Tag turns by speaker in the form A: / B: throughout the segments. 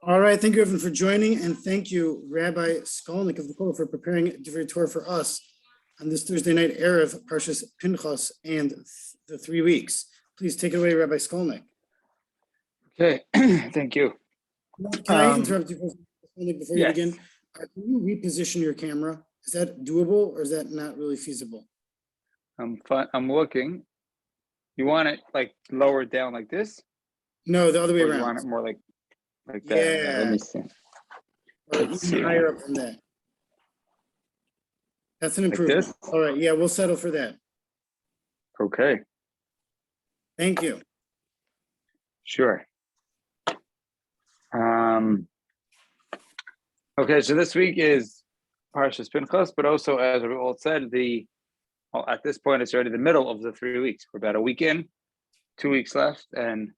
A: All right, thank you everyone for joining, and thank you, Rabbi Skolnik of the Kollel, for preparing a Torah for us on this Thursday night Erev Parshas Pinchas and the 3 weeks. Please take it away, Rabbi Skolnik.
B: Okay, thank you.
A: Can I interrupt you, Skolnik, before you
B: Yes.
A: begin? Can you reposition your camera? Is that doable, or is that not really feasible?
B: I'm looking. You want it like lower down like this?
A: No, the other way
B: Or you
A: around.
B: want it more like that?
A: Yeah.
B: Let me see.
A: Or
B: Let's
A: even
B: see.
A: higher up than that. That's an
B: Like
A: improvement.
B: this?
A: All right, yeah, we'll settle for that.
B: Okay,
A: Thank you.
B: sure. Okay, so this week is Parshas Pinchas, but also, as we all said, at this point it's already the middle of the 3 weeks. We're about a week in, 2 weeks left, and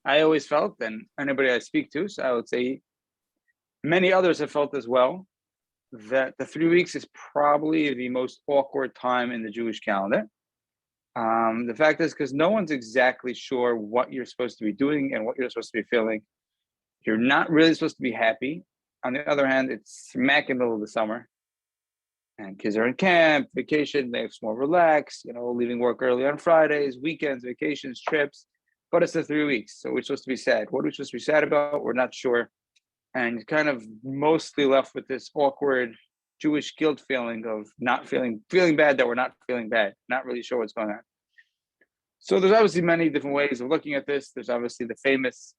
B: I always felt, and anybody I speak to, so I would say many others have felt as well, that the 3 weeks is probably the most awkward time in the Jewish calendar. The fact is because no one's exactly sure what you're supposed to be doing and what you're supposed to be feeling. You're not really supposed to be happy. On the other hand, it's smack in the middle of the summer, and kids are in camp, vacation, they're more relaxed, leaving work early on Fridays, weekends, vacations, trips. But it's the 3 weeks, so we're supposed to be sad. What are we supposed to be sad about? We're not sure. And kind of mostly left with this awkward Jewish guilt feeling of not feeling bad that we're not feeling bad, not really sure what's going on. So there's obviously many different ways of looking at this. There's obviously the famous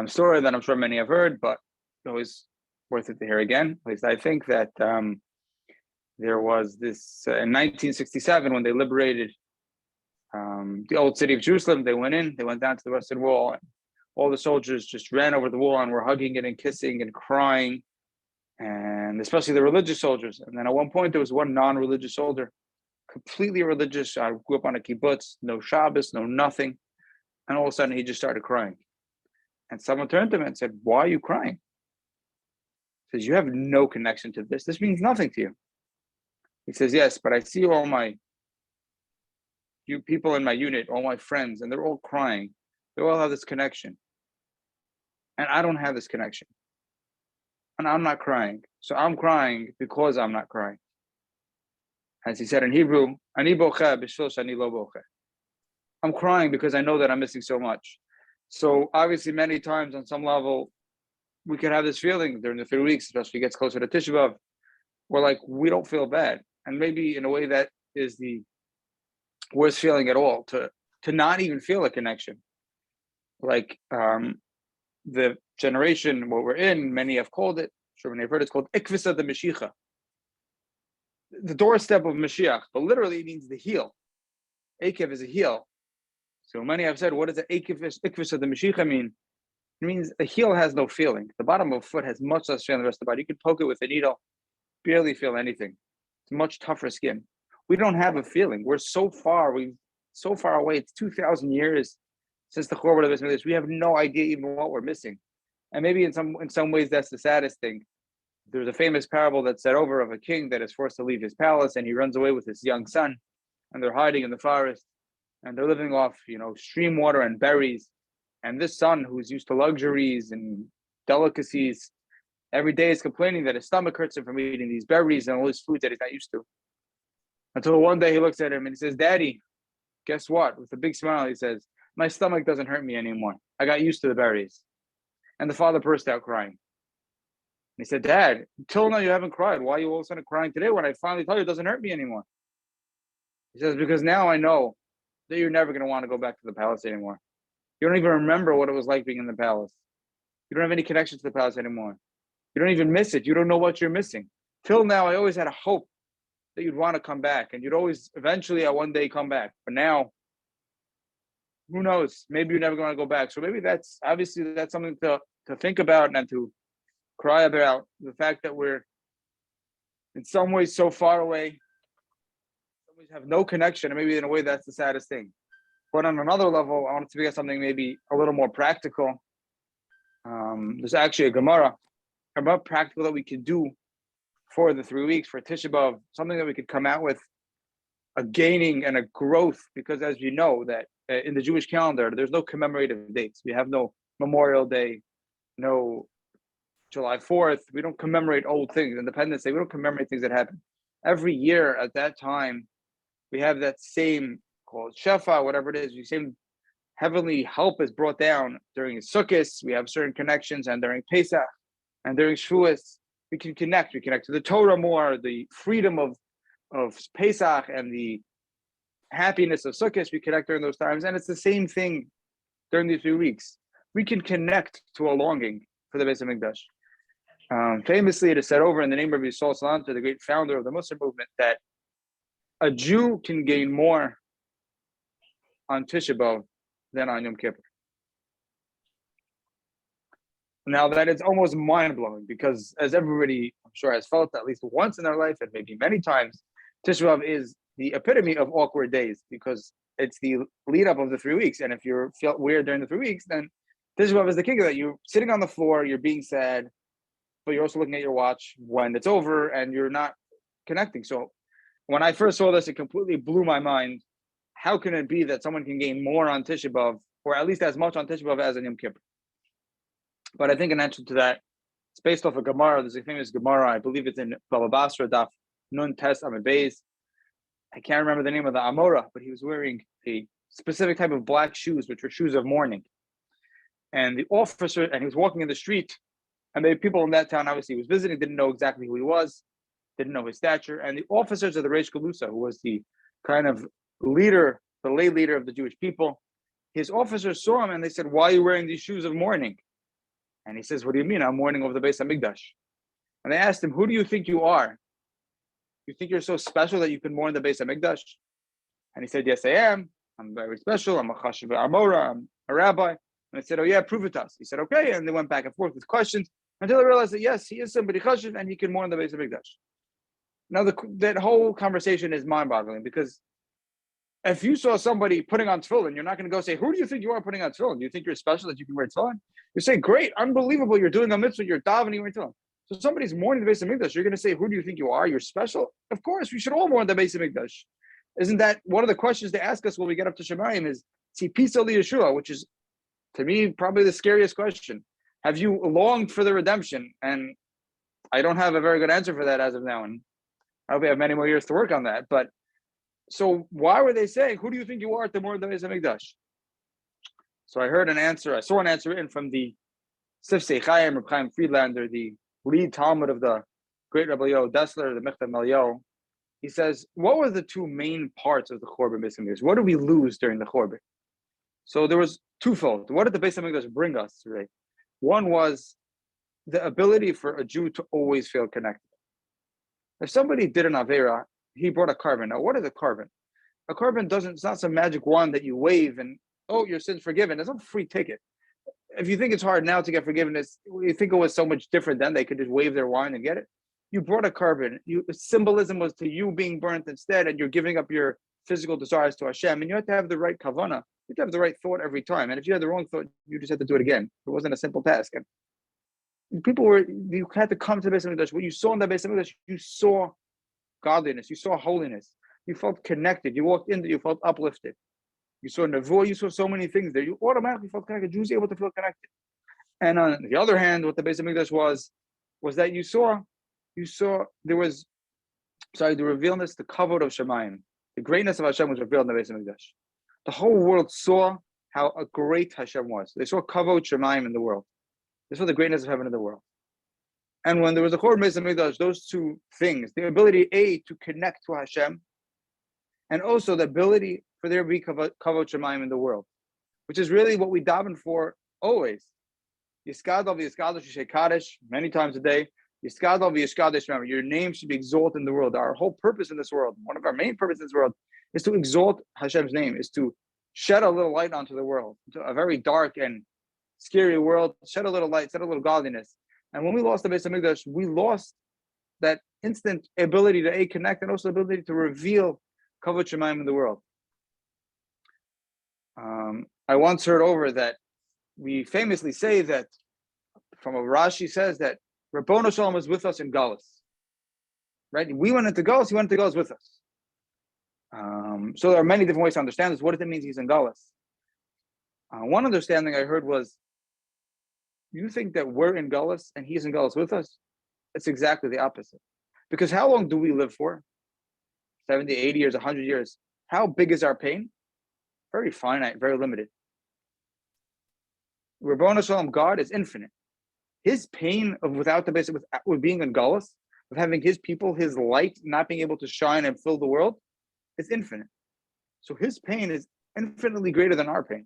B: story that I'm sure many have heard, but always worth it to hear again. At least I think that there was this in 1967 when they liberated the old city of Jerusalem. They went down to the Western Wall, and all the soldiers just ran over the wall and were hugging it and kissing and crying, and especially the religious soldiers. And then at one point, there was one non-religious soldier, completely religious. I grew up on a kibbutz, no Shabbos, no nothing. And all of a sudden, he just started crying. And someone turned to him and said, "Why are you crying?" He says, "You have no connection to this. This means nothing to you." He says, "Yes, but I see you people in my unit, all my friends, and they're all crying. They all have this connection. And I don't have this connection. And I'm not crying. So I'm crying because I'm not crying." As he said in Hebrew, "Ani boche b'shvil shani lo boche." I'm crying because I know that I'm missing so much. So obviously, many times on some level, we could have this feeling during the 3 weeks, especially gets closer to Tisha B'Av, where like we don't feel bad. And maybe in a way that is the worst feeling at all, to not even feel a connection. Like the generation what we're in, many have called it, sure when they've heard it's called Ikvisa de Mashiach, the doorstep of Mashiach, but literally it means the heel. Akev is a heel. So many have said, what does the Ikvisa de Mashiach mean? It means a heel has no feeling. The bottom of a foot has much less feeling than the rest of the body. You can poke it with a needle, barely feel anything. It's much tougher skin. We don't have a feeling. We're so far away. It's 2,000 years since the Chorban of Israel. We have no idea even what we're missing. And maybe in some ways that's the saddest thing. There's a famous parable that's said over of a king that is forced to leave his palace, and he runs away with his young son, and they're hiding in the forest, and they're living off, stream water and berries. And this son, who's used to luxuries and delicacies, every day is complaining that his stomach hurts him from eating these berries and all these foods that he's not used to. Until one day he looks at him and he says, "Daddy, guess what?" With a big smile, he says, "My stomach doesn't hurt me anymore. I got used to the berries." And the father burst out crying. And he said, "Dad, until now you haven't cried. Why are you all of a sudden crying today when I finally tell you it doesn't hurt me anymore?" He says, "Because now I know that you're never going to want to go back to the palace anymore. You don't even remember what it was like being in the palace. You don't have any connection to the palace anymore. You don't even miss it. You don't know what you're missing. Till now, I always had a hope that you'd want to come back, and you'd always eventually at one day come back. But now, who knows? Maybe you're never going to go back." So maybe that's something to think about and to cry about, the fact that we're in some ways so far away, in some ways have no connection, and maybe in a way that's the saddest thing. But on another level, I wanted to get something maybe a little more practical. There's actually a Gemara about practical that we could do for the 3 weeks, for Tisha B'Av, something that we could come out with a gaining and a growth, because as you know that in the Jewish calendar, there's no commemorative dates. We have no Memorial Day, no July 4th. We don't commemorate old things. Independence Day, we don't commemorate things that happened. Every year at that time, we have that same called Shefa, whatever it is, the same heavenly help is brought down during Sukkot. We have certain connections, and during Pesach and during Shavuos, we can connect. We connect to the Torah more, the freedom of Pesach and the happiness of Sukkot. We connect during those times, and it's the same thing during these 3 weeks. We can connect to a longing for the Beis Hamikdash. Famously, it is said over in the name of Rabbi Skolnik, the great founder of the Muslim movement, that a Jew can gain more on Tisha B'Av than on Yom Kippur. Now that is almost mind-blowing because, as everybody I'm sure has felt at least once in their life and maybe many times, Tisha B'Av is the epitome of awkward days because it's the lead up of the 3 weeks. And if you felt weird during the 3 weeks, then Tisha B'Av is the kick of that. You're sitting on the floor, you're being sad, but you're also looking at your watch when it's over and you're not connecting. So when I first saw this, it completely blew my mind. How can it be that someone can gain more on Tisha B'Av, or at least as much on Tisha B'Av as on Yom Kippur? But I think an answer to that, it's based off a Gemara. There's a famous Gemara, I believe it's in Baba Basra, Daf Nun Tes Amud Beis. I can't remember the name of the Amora, but he was wearing a specific type of black shoes, which were shoes of mourning. And the officer, and he was walking in the street, and the people in that town, obviously, he was visiting, didn't know exactly who he was, didn't know his stature. And the officers of the Reish Galusa, who was the kind of leader, the lay leader of the Jewish people, his officers saw him and they said, "Why are you wearing these shoes of mourning?" And he says, "What do you mean? I'm mourning over the Beis Hamikdash." And they asked him, "Who do you think you are? You think you're so special that you can mourn the Beis Hamikdash?" And he said, "Yes, I am. I'm very special. I'm a chashiv amora. I'm a rabbi." And they said, "Oh yeah, prove it to us." He said, "Okay." And they went back and forth with questions until they realized that yes, he is somebody chashiv and he can mourn the Beis Hamikdash. Now that whole conversation is mind-boggling because if you saw somebody putting on tefillin, you're not going to go say, "Who do you think you are putting on tefillin? Do you think you're special that you can wear tefillin?" You say, "Great, unbelievable, you're doing a mitzvah, you're davening, you're wearing tefillin." So somebody's mourning the Beis Hamikdash, you're going to say, "Who do you think you are? You're special." Of course, we should all mourn the Beis Hamikdash. Isn't that one of the questions they ask us when we get up to Shemayim is Tzipisa Yeshua, which is, to me, probably the scariest question. Have you longed for the redemption? And I don't have a very good answer for that as of now. And I hope we have many more years to work on that. But so why were they saying, "Who do you think you are to mourn the Beis Hamikdash?" So I heard an answer. I saw an answer written from the Sifsei Chaim, Reb Chaim Friedlander, the lead Talmud of the great Rabbi Yo Dessler, the Mechtav Malyo. He says, what were the two main parts of the Chorban Beis Hamikdash? What did we lose during the Chorban? So there was twofold. What did the Beis Hamikdash bring us today? One was the ability for a Jew to always feel connected. If somebody did an Avera, he brought a carbon. Now, what is a carbon? A carbon it's not some magic wand that you wave and, oh, your sin's forgiven. It's not a free ticket. If you think it's hard now to get forgiveness, you think it was so much different then, they could just wave their wand and get it. You brought a carbon. Symbolism was to you being burnt instead, and you're giving up your physical desires to Hashem. And you have to have the right kavanah. You have to have the right thought every time. And if you had the wrong thought, you just had to do it again. It wasn't a simple task. And you had to come to the Beis Hamikdash. What you saw in the Beis Hamikdash, you saw godliness, you saw holiness, you felt connected. You walked in there, you felt uplifted. You saw nevuah, you saw so many things there. You automatically felt connected. Jews able to feel connected. And on the other hand, what the Beis Hamikdash was that you saw there was, the revealness, the kavod of Shemayim, the greatness of Hashem was revealed in the Beis Hamikdash. The whole world saw how a great Hashem was. They saw kavod Shemayim in the world. They saw the greatness of heaven in the world. And when there was a Chorban Beis Hamikdash, those two things, the ability, to connect to Hashem, and also the ability for there to be kavod Shemayim in the world, which is really what we daven for always. Yiskadol v'yiskadol Shishay Kaddish, many times a day. Yiskadol v'yiskadol, remember, your name should be exalted in the world. Our whole purpose in this world, one of our main purposes in this world, is to exalt Hashem's name, is to shed a little light onto the world, into a very dark and scary world, shed a little light, shed a little godliness. And when we lost the Beis Hamikdash, we lost that instant ability to connect and also the ability to reveal kavod Shemayim in the world. I once heard over that we famously say that, from a Rashi says that Rabbono Shalom was with us in Galus. Right? We went into Galus, he went into Galus with us. So there are many different ways to understand this. What does it mean he's in Galus? One understanding I heard was you think that we're in Gullus and he's in Gullus with us? It's exactly the opposite. Because how long do we live for? 70, 80 years, 100 years. How big is our pain? Very finite, very limited. Rabbanu Shalom, God is infinite. His pain of without the basic, with being in Gullus, of having his people, his light not being able to shine and fill the world, is infinite. So his pain is infinitely greater than our pain.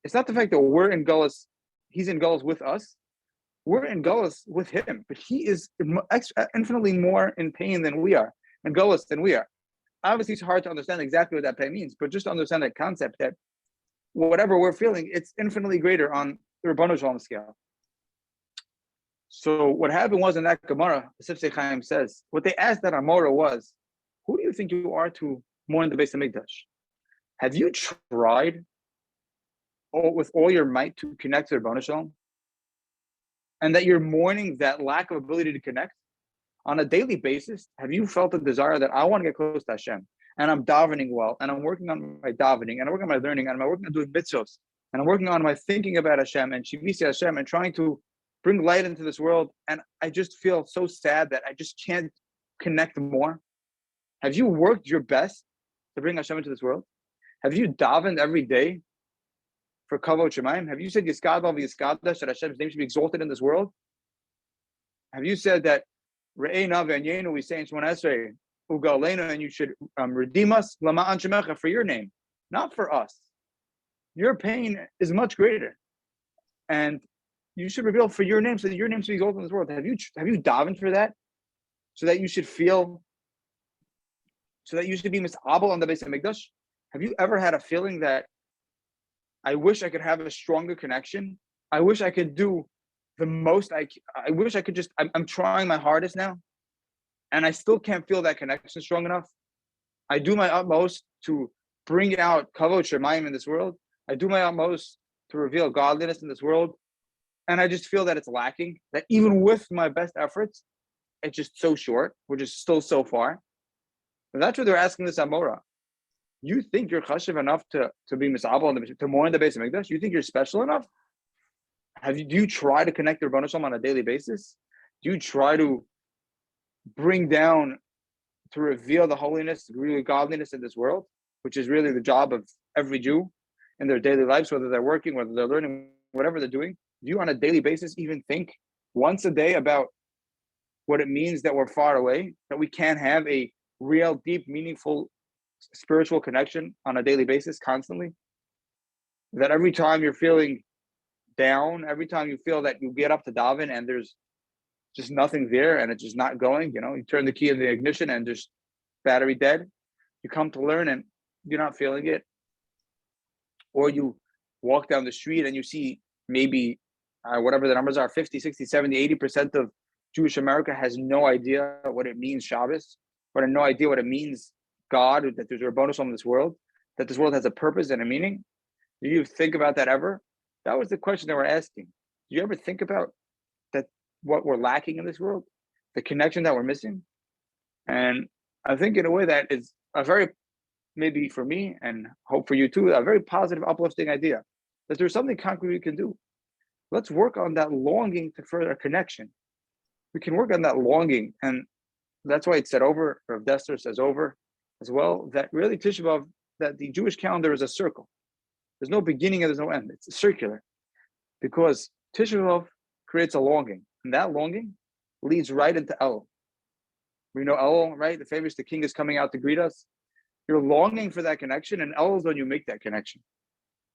B: It's not the fact that we're in Gullus, he's in Gullus with us. We're in Gullus with him, but he is infinitely more in pain than we are, in Gullus than we are. Obviously, it's hard to understand exactly what that pain means, but just to understand that concept that whatever we're feeling, it's infinitely greater on the Rabbanu Shalom scale. So what happened was in that Gemara, the Sifsei Chaim says, what they asked that Amora was, who do you think you are to mourn the Beis Hamikdash? Have you tried with all your might to connect to the Rabbanu Shalom? And that you're mourning that lack of ability to connect? On a daily basis, have you felt a desire that I want to get close to Hashem, and I'm davening well, and I'm working on my davening, and I'm working on my learning, and I'm working on doing mitzvos, and I'm working on my thinking about Hashem and Shivisi Hashem, and trying to bring light into this world, and I just feel so sad that I just can't connect more? Have you worked your best to bring Hashem into this world? Have you davened every day for Kavod Shemaim? Have you said Yiskadav Yiskadash, that Hashem's name should be exalted in this world? Have you said that Re'ei Navi and Yenu, we say in Shemon Esrei, Ugalena, and you should redeem us Lama'an Shemecha, for your name, not for us. Your pain is much greater, and you should reveal for your name, so that your name should be exalted in this world. Have you davened for that, so that you should feel, so that you should be misabel on the Beis Hamikdash? Have you ever had a feeling that I wish I could have a stronger connection? I wish I could do the most. I wish I could just, I'm trying my hardest now, and I still can't feel that connection strong enough. I do my utmost to bring out Kavod Shemayim in this world. I do my utmost to reveal godliness in this world. And I just feel that it's lacking, that even with my best efforts, it's just so short. We're just still so far. And that's what they're asking this Amora. You think you're chashiv enough to be misabel, to mourn the Beis Hamikdash? You think you're special enough? Do you try to connect to Rabbanu Shalom on a daily basis? Do you try to bring down, to reveal the holiness, real godliness in this world, which is really the job of every Jew in their daily lives, whether they're working, whether they're learning, whatever they're doing? Do you on a daily basis even think once a day about what it means that we're far away, that we can't have a real, deep, meaningful spiritual connection on a daily basis constantly? That every time you're feeling down, every time you feel that you get up to daven and there's just nothing there and it's just not going, you turn the key in the ignition and there's battery dead. You come to learn and you're not feeling it. Or you walk down the street and you see maybe whatever the numbers are, 50, 60, 70, 80% of Jewish America has no idea what it means Shabbos, but no idea what it means God, that there's a Rabbanu Shalom in this world, that this world has a purpose and a meaning. Do you think about that ever? That was the question they were asking. Do you ever think about that, what we're lacking in this world, the connection that we're missing? And I think in a way that is a very, maybe for me and hope for you too, a very positive, uplifting idea, that there's something concrete we can do. Let's work on that longing to further connection. We can work on that longing, and that's why it's said over, or Dester says over as well, that really Tisha B'Av, that the Jewish calendar is a circle. There's no beginning and there's no end. It's circular, because Tisha B'Av creates a longing, and that longing leads right into El. We know El, right? The famous, the king is coming out to greet us. You're longing for that connection, and El is when you make that connection.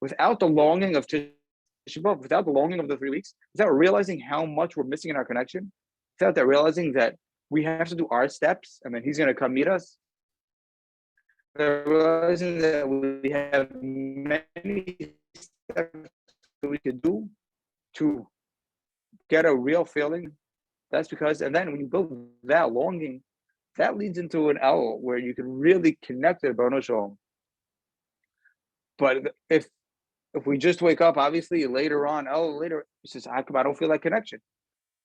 B: Without the longing of Tisha B'Av, without the longing of the 3 weeks, without realizing how much we're missing in our connection, without that realizing that we have to do our steps and then he's going to come meet us, realizing that we have many steps that we could do to get a real feeling. That's because, and then when you build that longing, that leads into an El where you can really connect to Rabbanu Shalom. But if we just wake up, obviously later on, later, it's just, I don't feel that connection.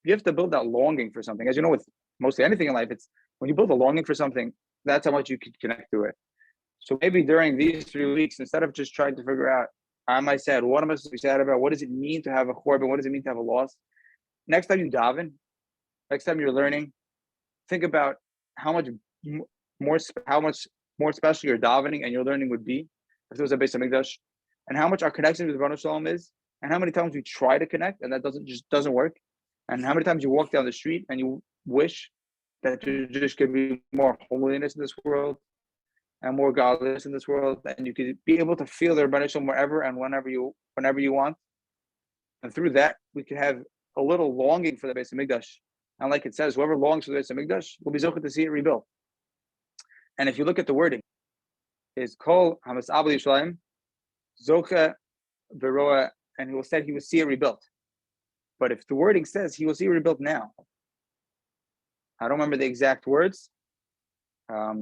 B: You have to build that longing for something. As you know, with mostly anything in life, it's when you build a longing for something, that's how much you can connect to it. So maybe during these 3 weeks, instead of just trying to figure out Am I sad? What am I supposed to be sad about? What does it mean to have a korban? What does it mean to have a loss? Next time you daven, next time you're learning, think about how much more special your davening and your learning would be if there was a Beis Hamikdash, and how much our connection with Rebbeinu Shalom is, and how many times we try to connect and that doesn't work, and how many times you walk down the street and you wish that there just could be more holiness in this world and more godliness in this world, and you could be able to feel the Rebbeinu Shalom wherever and whenever you want, and through that we could have a little longing for the Beis Hamikdash. And like it says, whoever longs for the Beis Hamikdash will be zocheh to see it rebuilt. And if you look at the wording, is Kol Hamas Abel Yisraelim Zocheh Beroa, and he will said he will see it rebuilt. But if the wording says he will see it rebuilt now, I don't remember the exact words. Yeah,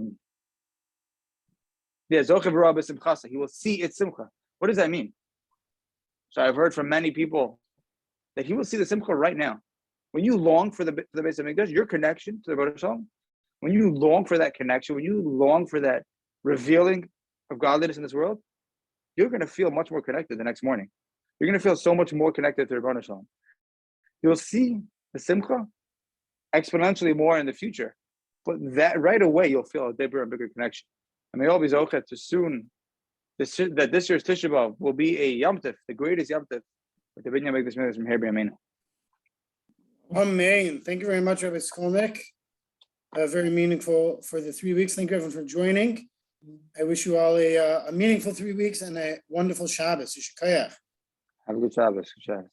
B: Zocheh Beroa b'simchasa. He will see its simcha. What does that mean? So I've heard from many people that he will see the simcha right now. When you long for the Beis Hamikdash, your connection to the Rebbeinu Shalom, when you long for that connection, when you long for that revealing of godliness in this world, you're going to feel much more connected the next morning. You're going to feel so much more connected to the Rebbeinu Shalom. You'll see the simcha exponentially more in the future, but that right away you'll feel a deeper and bigger connection. And may all be zocheh to soon that this year's Tisha B'Av will be a Yom Tov, the greatest Yom Tov, with the Binyan make this from here B'Yameinu.
A: Amen. Thank you very much, Rabbi Skolnik. Very meaningful for the 3 weeks. Thank you everyone for joining. I wish you all a meaningful 3 weeks and a wonderful Shabbos.
B: Have a good Shabbos. Good Shabbos.